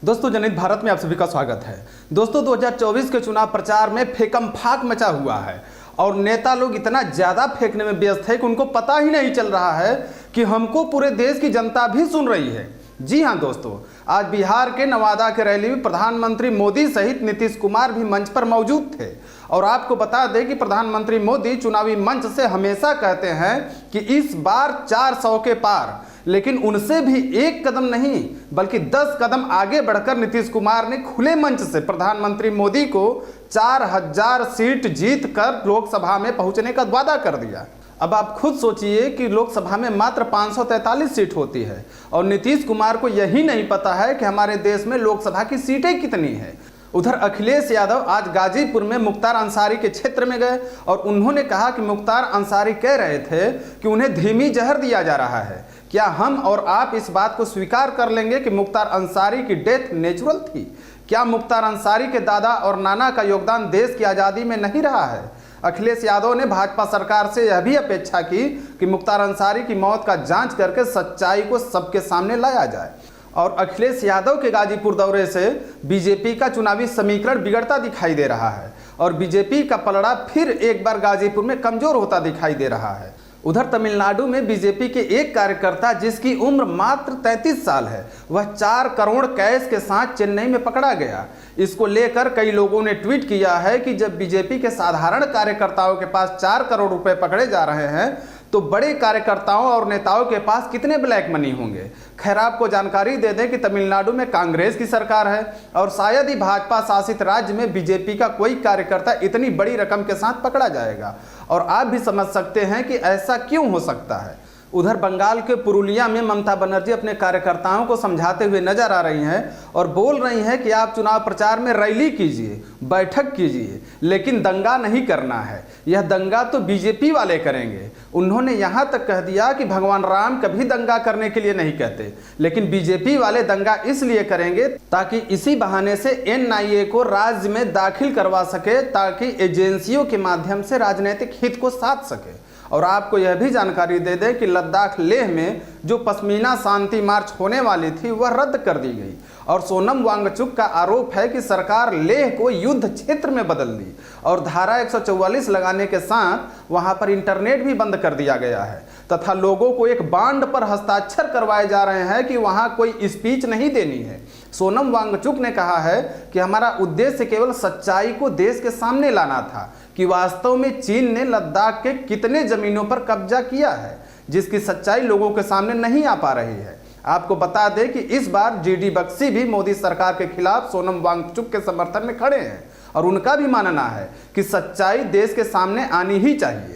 दोस्तों, जनहित भारत में आप सभी का स्वागत है। दोस्तों, 2024 के चुनाव प्रचार में फेकम फाक मचा हुआ है और नेता लोग इतना ज़्यादा फेंकने में व्यस्त है कि उनको पता ही नहीं चल रहा है कि हमको पूरे देश की जनता भी सुन रही है। जी हाँ दोस्तों, आज बिहार के नवादा के रैली में प्रधानमंत्री मोदी सहित नीतीश कुमार भी मंच पर मौजूद थे। और आपको बता दें कि प्रधानमंत्री मोदी चुनावी मंच से हमेशा कहते हैं कि इस बार 400 के पार, लेकिन उनसे भी एक कदम नहीं बल्कि 10 कदम आगे बढ़कर नीतीश कुमार ने खुले मंच से प्रधानमंत्री मोदी को 4000 सीट जीत कर लोकसभा में पहुंचने का वादा कर दिया। अब आप खुद सोचिए कि लोकसभा में मात्र 543 सीट होती है और नीतीश कुमार को यही नहीं पता है कि हमारे देश में लोकसभा की सीटें कितनी हैं। उधर अखिलेश यादव आज गाजीपुर में मुख्तार अंसारी के क्षेत्र में गए और उन्होंने कहा कि मुख्तार अंसारी कह रहे थे कि उन्हें धीमी जहर दिया जा रहा है। क्या हम और आप इस बात को स्वीकार कर लेंगे कि मुख्तार अंसारी की डेथ नेचुरल थी? क्या मुख्तार अंसारी के दादा और नाना का योगदान देश की आज़ादी में नहीं रहा है? अखिलेश यादव ने भाजपा सरकार से यह भी अपेक्षा की कि मुख्तार अंसारी की मौत का जांच करके सच्चाई को सबके सामने लाया जाए। और अखिलेश यादव के गाजीपुर दौरे से बीजेपी का चुनावी समीकरण बिगड़ता दिखाई दे रहा है और बीजेपी का पलड़ा फिर एक बार गाजीपुर में कमजोर होता दिखाई दे रहा है। उधर तमिलनाडु में बीजेपी के एक कार्यकर्ता जिसकी उम्र मात्र 33 साल है, वह 4 करोड़ कैश के साथ चेन्नई में पकड़ा गया। इसको लेकर कई लोगों ने ट्वीट किया है कि जब बीजेपी के साधारण कार्यकर्ताओं के पास 4 करोड़ रुपए पकड़े जा रहे हैं तो बड़े कार्यकर्ताओं और नेताओं के पास कितने ब्लैक मनी होंगे। खैर, आपको जानकारी दे दें कि तमिलनाडु में कांग्रेस की सरकार है और शायद ही भाजपा शासित राज्य में बीजेपी का कोई कार्यकर्ता इतनी बड़ी रकम के साथ पकड़ा जाएगा। और आप भी समझ सकते हैं कि ऐसा क्यों हो सकता है। उधर बंगाल के पुरुलिया में ममता बनर्जी अपने कार्यकर्ताओं को समझाते हुए नजर आ रही हैं और बोल रही हैं कि आप चुनाव प्रचार में रैली कीजिए, बैठक कीजिए, लेकिन दंगा नहीं करना है। यह दंगा तो बीजेपी वाले करेंगे। उन्होंने यहाँ तक कह दिया कि भगवान राम कभी दंगा करने के लिए नहीं कहते, लेकिन बीजेपी वाले दंगा इसलिए करेंगे ताकि इसी बहाने से NIA को राज्य में दाखिल करवा सके, ताकि एजेंसियों के माध्यम से राजनीतिक हित को साध सके। और आपको यह भी जानकारी दे दें कि लद्दाख लेह में जो पश्मीना शांति मार्च होने वाली थी वह रद्द कर दी गई और सोनम वांगचुक का आरोप है कि सरकार लेह को युद्ध क्षेत्र में बदल दी और धारा 144 लगाने के साथ वहां पर इंटरनेट भी बंद कर दिया गया है तथा लोगों को एक बांड पर हस्ताक्षर करवाए जा रहे हैं कि वहां कोई स्पीच नहीं देनी है। सोनम वांगचुक ने कहा है कि हमारा उद्देश्य केवल सच्चाई को देश के सामने लाना था कि वास्तव में चीन ने लद्दाख के कितने जमीनों पर कब्जा किया है, जिसकी सच्चाई लोगों के सामने नहीं आ पा रही है। आपको बता दें कि इस बार GD बख्शी भी मोदी सरकार के खिलाफ सोनम वांगचुक के समर्थन में खड़े हैं और उनका भी मानना है कि सच्चाई देश के सामने आनी ही चाहिए।